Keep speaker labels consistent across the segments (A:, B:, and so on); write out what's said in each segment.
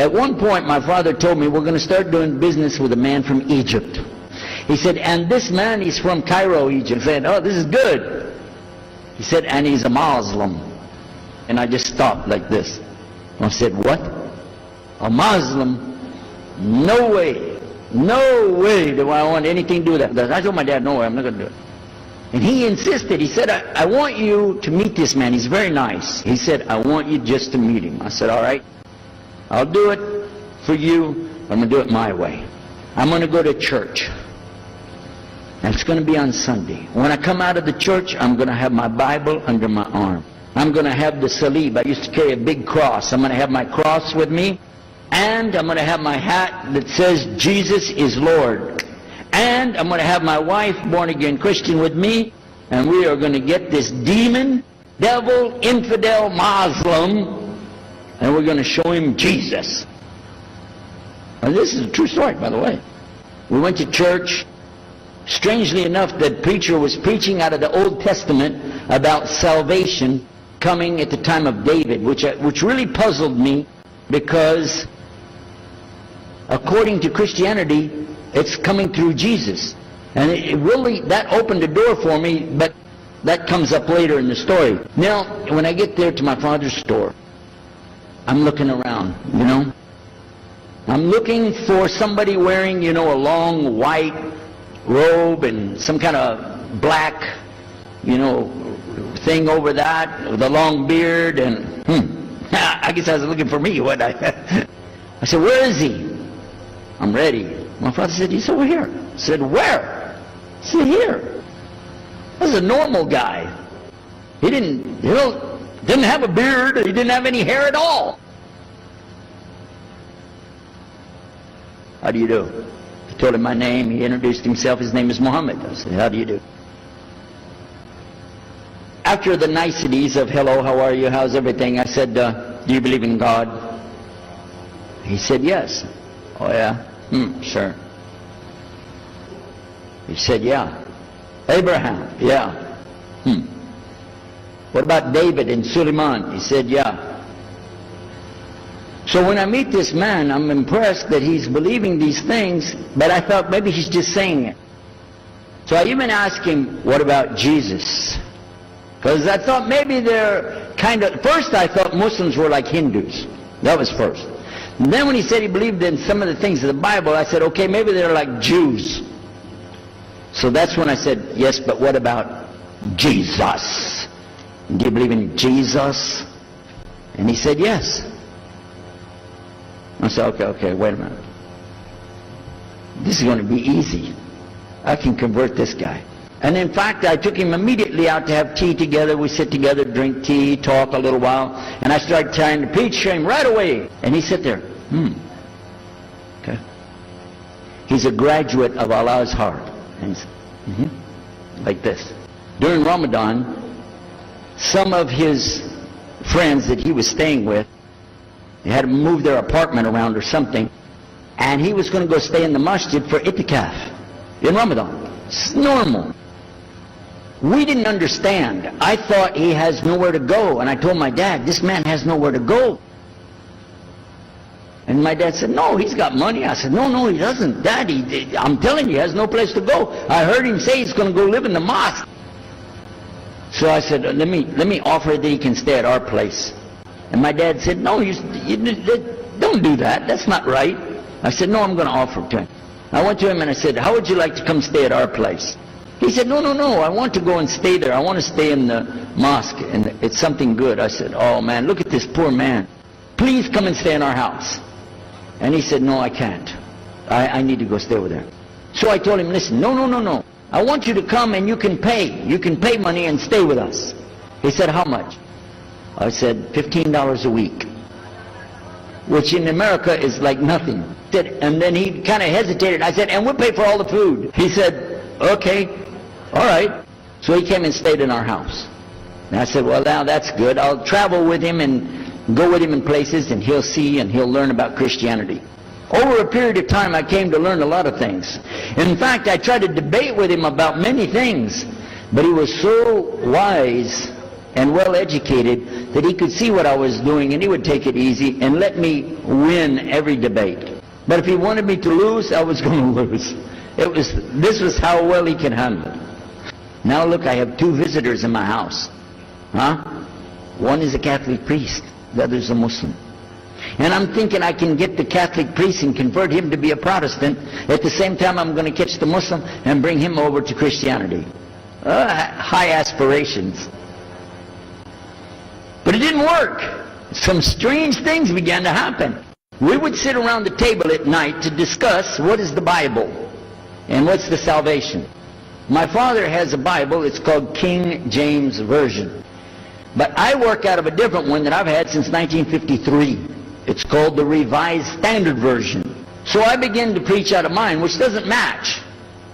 A: At one point, my father told me, we're going to start doing business with a man from Egypt. He said, and this man, he's from Cairo, Egypt. I said, oh, this is good. He said, and he's a Muslim. And I just stopped like this. I said, what? A Muslim? No way. No way do I want anything to do with that. I told my dad, no way, I'm not going to do it. And he insisted. He said, I want you to meet this man. He's very nice. He said, I want you just to meet him. I said, all right, I'll do it for you, but I'm going to do it my way. I'm going to go to church. And it's going to be on Sunday. When I come out of the church, I'm going to have my Bible under my arm. I'm going to have the salib. I used to carry a big cross. I'm going to have my cross with me. And I'm going to have my hat that says, Jesus is Lord. And I'm going to have my wife, born-again Christian, with me. And we are going to get this demon, devil, infidel, Muslim, and we're going to show him Jesus. And this is a true story, by the way. We went to church. Strangely enough, the preacher was preaching out of the Old Testament about salvation coming at the time of David, which really puzzled me, because according to Christianity, it's coming through Jesus. And it really, that opened the door for me, but that comes up later in the story. Now, when I get there to my father's store, I'm looking around, you know. I'm looking for somebody wearing, you know, a long white robe and some kind of black, you know, thing over that, with a long beard, and I guess I was looking for me, what I said, where is he? I'm ready. My father said, he's over here. I said, where? I said, here. This is a normal guy. He didn't have a beard. He didn't have any hair at all. How do you do? I told him my name. He introduced himself. His name is Muhammad. I said, how do you do? After the niceties of hello, how are you, how's everything, I said, do you believe in God? He said, yes. Oh yeah? Sure. He said, yeah. Abraham? Yeah. What about David and Suleiman? He said, yeah. So when I meet this man, I'm impressed that he's believing these things, but I thought maybe he's just saying it. So I even asked him, what about Jesus? Because I thought maybe they're kind of, first I thought Muslims were like Hindus. That was first. And then when he said he believed in some of the things of the Bible, I said, okay, maybe they're like Jews. So that's when I said, yes, but what about Jesus? Do you believe in Jesus? And he said, yes. I said, okay, wait a minute. This is going to be easy. I can convert this guy. And in fact, I took him immediately out to have tea together. We sit together, drink tea, talk a little while. And I started trying to preach to him right away. And he sat there. Okay. He's a graduate of Allah's heart. And he's, like this. During Ramadan, some of his friends that he was staying with, they had to move their apartment around or something. And he was going to go stay in the masjid for itikaf in Ramadan. It's normal. We didn't understand. I thought he has nowhere to go. And I told my dad, this man has nowhere to go. And my dad said, no, he's got money. I said, no, he doesn't. Daddy, I'm telling you, he has no place to go. I heard him say he's going to go live in the mosque. So I said, let me offer that he can stay at our place. And my dad said, no, you don't do that. That's not right. I said, no, I'm going to offer it to him. I went to him and I said, how would you like to come stay at our place? He said, no, I want to go and stay there. I want to stay in the mosque, and it's something good. I said, oh man, look at this poor man. Please come and stay in our house. And he said, no, I can't. I need to go stay over there. So I told him, listen, no. I want you to come and you can pay. You can pay money and stay with us. He said, how much? I said, $15 a week. Which in America is like nothing. And then he kind of hesitated. I said, and we'll pay for all the food. He said, okay, all right. So he came and stayed in our house. And I said, well, now that's good. I'll travel with him and go with him in places, and he'll see and he'll learn about Christianity. Over a period of time, I came to learn a lot of things. In fact, I tried to debate with him about many things, but he was so wise and well educated that he could see what I was doing and he would take it easy and let me win every debate. But if he wanted me to lose, I was going to lose. This was how well he can handle it. Now look, I have 2 visitors in my house. One is a Catholic priest, the other is a Muslim. And I'm thinking I can get the Catholic priest and convert him to be a Protestant. At the same time, I'm going to catch the Muslim and bring him over to Christianity. High aspirations. But it didn't work. Some strange things began to happen. We would sit around the table at night to discuss what is the Bible and what's the salvation. My father has a Bible, it's called King James Version. But I work out of a different one that I've had since 1953. It's called the Revised Standard Version. So I began to preach out of mine, which doesn't match.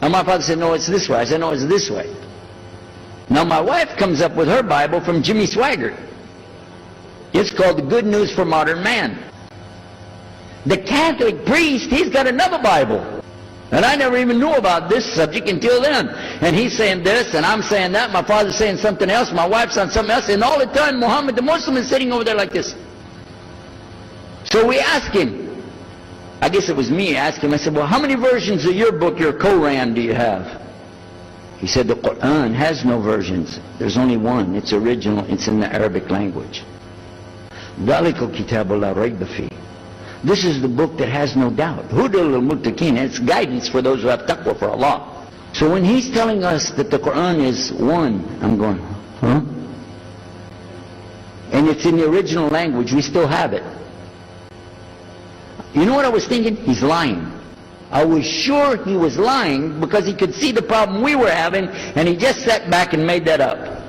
A: And my father said, no, it's this way. I said, no, it's this way. Now my wife comes up with her Bible from Jimmy Swaggart. It's called the Good News for Modern Man. The Catholic priest, he's got another Bible. And I never even knew about this subject until then. And he's saying this, and I'm saying that. My father's saying something else, my wife's saying something else. And all the time, Muhammad the Muslim is sitting over there like this. So we asked him, I guess it was me, I asked him, I said, well, how many versions of your book, your Quran, do you have? He said, the Quran has no versions. There's only one. It's original. It's in the Arabic language. ذَلِكَ الْكِتَابُ لَا رَيْبَ فِيهِ. This is the book that has no doubt. Hudal al-Muttaqin. It's guidance for those who have taqwa for Allah. So when he's telling us that the Quran is one, I'm going, huh? And it's in the original language. We still have it. You know what I was thinking? He's lying. I was sure he was lying because he could see the problem we were having, and he just sat back and made that up.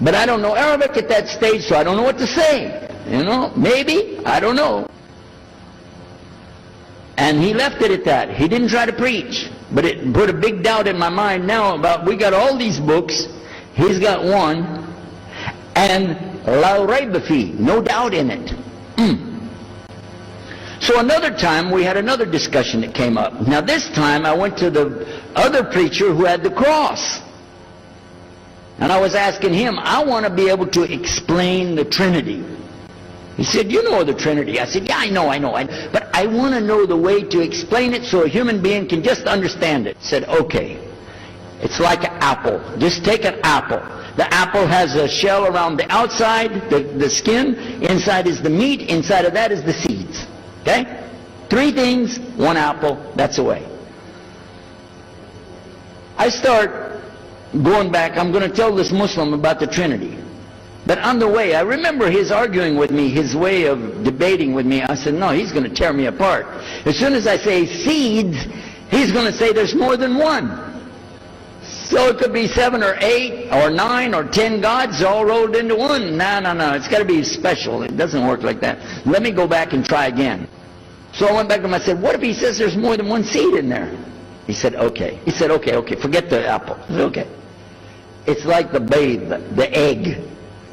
A: But I don't know Arabic at that stage, so I don't know what to say. You know, maybe, I don't know. And he left it at that. He didn't try to preach. But it put a big doubt in my mind now about, we got all these books, he's got one, and la rayba fi, no doubt in it. So another time we had another discussion that came up. Now this time I went to the other preacher who had the cross. And I was asking him, I want to be able to explain the Trinity. He said, you know the Trinity. I said, yeah, I know. But I want to know the way to explain it so a human being can just understand it. He said, okay. It's like an apple. Just take an apple. The apple has a shell around the outside, the skin. Inside is the meat. Inside of that is the seeds. Okay? 3 things, 1 apple. That's the way. I start going back. I'm going to tell this Muslim about the Trinity. But on the way, I remember his arguing with me, his way of debating with me. I said, no, he's going to tear me apart. As soon as I say seeds, he's going to say there's more than one. So it could be 7 or 8 or 9 or 10 gods all rolled into one. No. It's got to be special. It doesn't work like that. Let me go back and try again. So I went back to him. I said, what if he says there's more than one seed in there? He said, okay. He said, okay. Forget the apple. I said, okay. It's like the babe, the egg.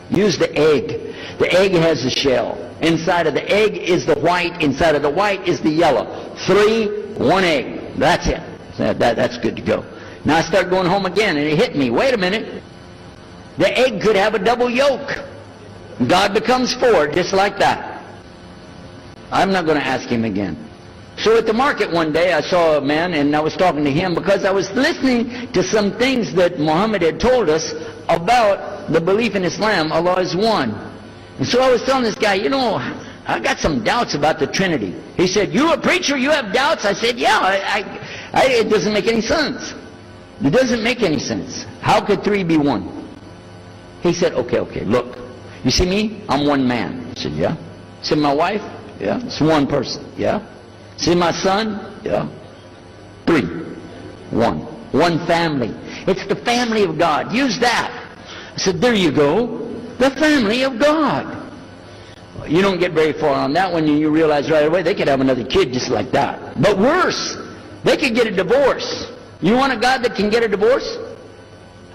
A: Use the egg. The egg has a shell. Inside of the egg is the white. Inside of the white is the yellow. 3, 1 egg. That's it. That's good to go. Now I start going home again, and it hit me. Wait a minute. The egg could have a double yolk. God becomes 4, just like that. I'm not going to ask him again. So at the market one day, I saw a man, and I was talking to him because I was listening to some things that Muhammad had told us about the belief in Islam, Allah is one. And so I was telling this guy, you know, I got some doubts about the Trinity. He said, you a preacher, you have doubts? I said, yeah, it doesn't make any sense. It doesn't make any sense. How could 3 be 1? He said, okay, look. You see me? I'm one man. I said, yeah. See my wife? Yeah. It's one person. Yeah. See my son? Yeah. 3. 1. One family. It's the family of God. Use that. I said, there you go. The family of God. You don't get very far on that one, and you realize right away they could have another kid just like that. But worse, they could get a divorce. You want a God that can get a divorce?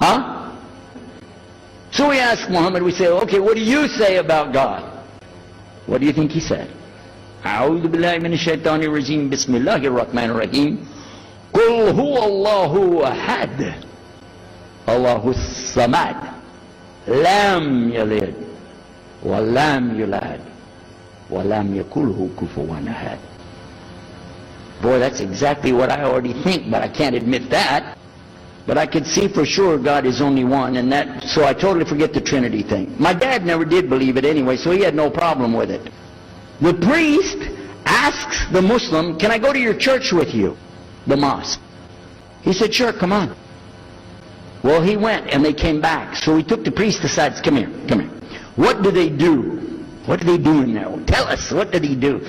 A: Huh? So we ask Muhammad, we say, okay, what do you say about God? What do you think he said? أعوذ بالله من الشيطان الرجيم بسم الله الرحمن الرحيم قل هو الله أحد الله الصمد لم يلد وَلَمْ يُلَدْ وَلَمْ يَكُنْ كُفُوًا أَحَدٌ. Boy, that's exactly what I already think, but I can't admit that. But I could see for sure God is only one, and that, so I totally forget the Trinity thing. My dad never did believe it anyway, so he had no problem with it. The priest asks the Muslim, can I go to your church with you? The mosque. He said, sure, come on. Well, he went, and they came back. So he took the priest aside and said, come here, come here. What do they do? What do they do in there? Tell us, what did he do?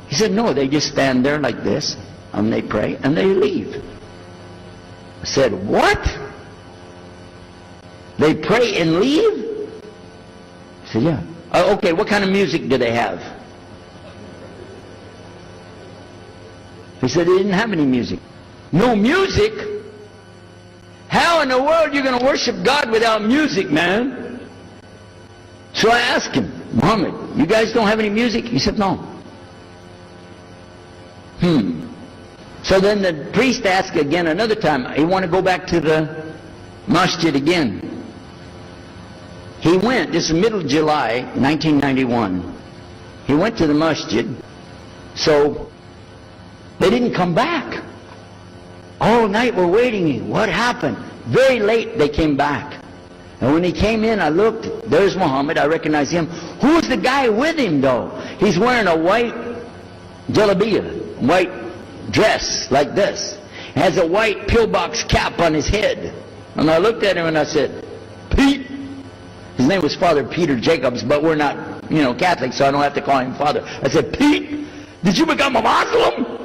A: He said, no, they just stand there like this, and they pray, and they leave. I said, what? They pray and leave? I said, yeah. Okay, what kind of music do they have? He said they didn't have any music. No music? How in the world are you going to worship God without music, man? So I asked him, Muhammad, you guys don't have any music? He said, no. So then the priest asked again another time, he wanted to go back to the masjid again. He went, this is middle of July, 1991. He went to the masjid, so they didn't come back. All night we're waiting. What happened? Very late they came back. And when he came in, I looked, there's Muhammad, I recognize him. Who's the guy with him though? He's wearing a white jalabiyah, white dress like this. Has a white pillbox cap on his head. And I looked at him and I said, Pete. His name was Father Peter Jacobs, but we're not, Catholic, so I don't have to call him Father. I said, Pete, did you become a Muslim?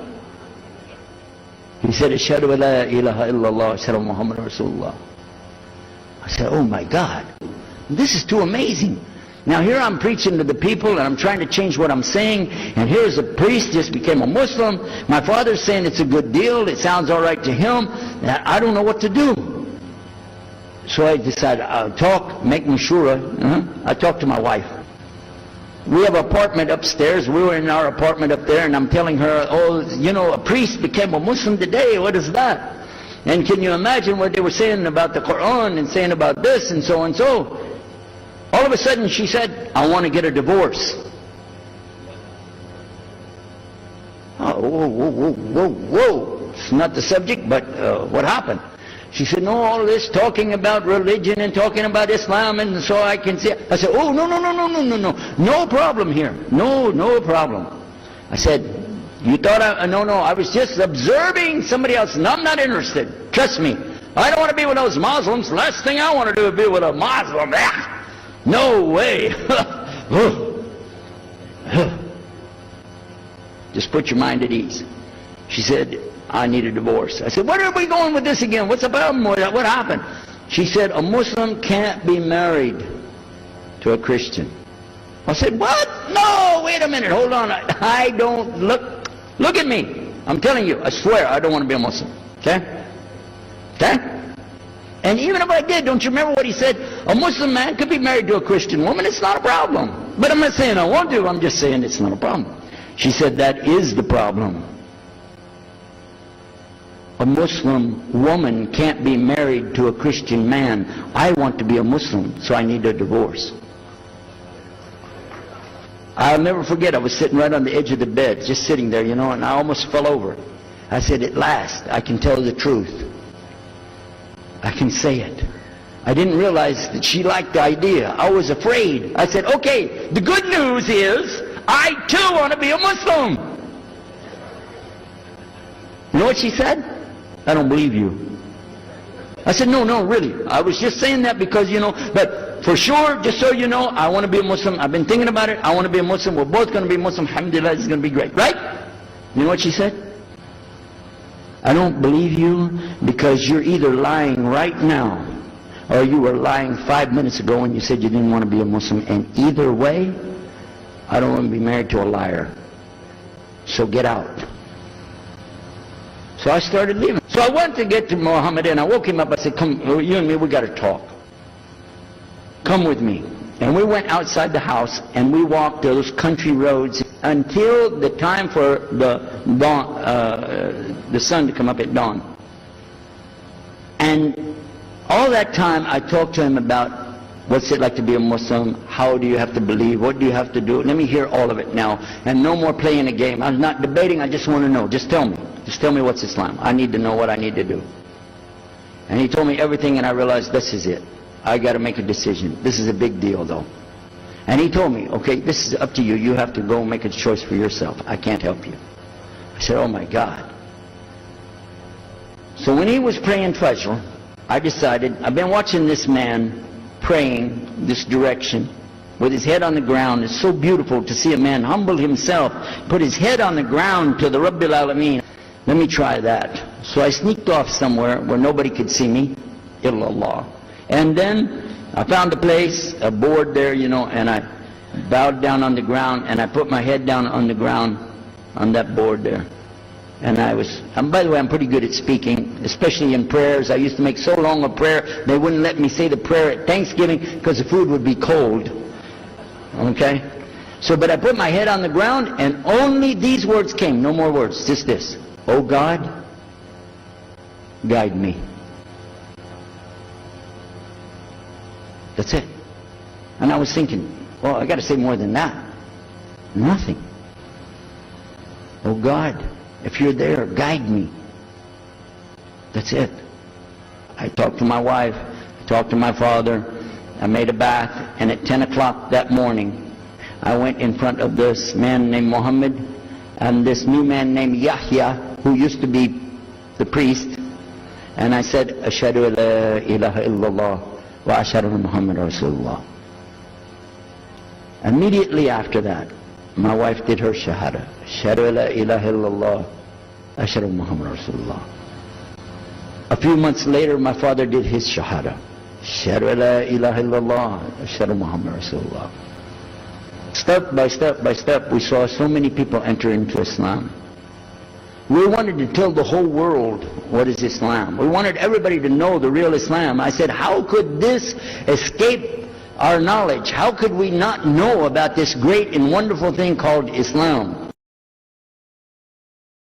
A: He said, Ashhadu an la ilaha illallah, Ashhadu Muhammad Rasulullah. I said, oh my God, this is too amazing. Now here I'm preaching to the people and I'm trying to change what I'm saying, and here's a priest just became a Muslim. My father's saying it's a good deal, it sounds all right to him, and I don't know what to do. So I decided I'll talk, make mashura. I talked to my wife. We have an apartment upstairs. We were in our apartment up there, and I'm telling her, a priest became a Muslim today. What is that? And can you imagine what they were saying about the Quran and saying about this and so and so? All of a sudden she said, I want to get a divorce. Oh, whoa. It's not the subject, but what happened? She said, no, all this talking about religion and talking about Islam, and so I can see. I said, oh, no. No problem here. No problem. I said, you thought I was just observing somebody else. No, I'm not interested. Trust me. I don't want to be with those Muslims. Last thing I want to do is be with a Muslim. No way. Just put your mind at ease. She said, I need a divorce. I said, where are we going with this again? What's the problem? What happened? She said, a Muslim can't be married to a Christian. I said, what? No, wait a minute, hold on. I don't, look at me. I'm telling you, I swear I don't want to be a Muslim. Okay? And even if I did, don't you remember what he said? A Muslim man could be married to a Christian woman, it's not a problem. But I'm not saying I want to, I'm just saying it's not a problem. She said, that is the problem. A Muslim woman can't be married to a Christian man. I want to be a Muslim, so I need a divorce. I'll never forget, I was sitting right on the edge of the bed, just sitting there, and I almost fell over. I said, at last, I can tell the truth. I can say it. I didn't realize that she liked the idea. I was afraid. I said, okay, the good news is, I too want to be a Muslim. You know what she said? I don't believe you. I said, no, really. I was just saying that because, but for sure, just so you know, I want to be a Muslim. I've been thinking about it. I want to be a Muslim. We're both going to be Muslim. Alhamdulillah, it's going to be great. Right? You know what she said? I don't believe you because you're either lying right now or you were lying 5 minutes ago when you said you didn't want to be a Muslim. And either way, I don't want to be married to a liar. So get out. So I started leaving. So I went to get to Muhammad and I woke him up. I said, come, you and me, we got to talk. Come with me. And we went outside the house and we walked those country roads until the time for the dawn, the sun to come up at dawn. And all that time I talked to him about What's it like to be a Muslim? How do you have to believe? What do you have to do? Let me hear all of it now. And no more playing a game. I'm not debating, I just want to know. Just tell me. Just tell me what's Islam. I need to know what I need to do. And he told me everything, and I realized this is it. I got to make a decision. This is a big deal, though. And he told me, okay, this is up to you. You have to go make a choice for yourself. I can't help you. I said, oh my God. So when he was praying Fajr, I decided, I've been watching this man praying this direction with his head on the ground. It's so beautiful to see a man humble himself, put his head on the ground to the Rabbil Alameen. Let me try that. So I sneaked off somewhere where nobody could see me, illallah. And then I found a place, a board there, you know, and I bowed down on the ground, and I put my head down on the ground on that board there. And by the way, I'm pretty good at speaking, especially in prayers. I used to make so long a prayer, they wouldn't let me say the prayer at Thanksgiving because the food would be cold. Okay? So, but I put my head on the ground, and only these words came, no more words, just this. Oh God, guide me. That's it. And I was thinking, well, I got to say more than that. Nothing. Oh God, if you're there, guide me. That's it. I talked to my wife, I talked to my father, I made a bath, and at 10 o'clock that morning, I went in front of this man named Muhammad and this new man named Yahya, who used to be the priest, and I said, Ashhadu an la ilaha illallah wa ashhadu anna Muhammad Rasulullah. Immediately after that, my wife did her shahada. Ashhadu an la ilaha illallah, ashhadu anna Muhammad Rasulullah. A few months later, my father did his shahada. Ashhadu an la ilaha illallah, ashhadu anna Muhammad Rasulullah. Step by step by step, we saw so many people enter into Islam. We wanted to tell the whole world what is Islam. We wanted everybody to know the real Islam. I said, how could this escape our knowledge? How could we not know about this great and wonderful thing called Islam?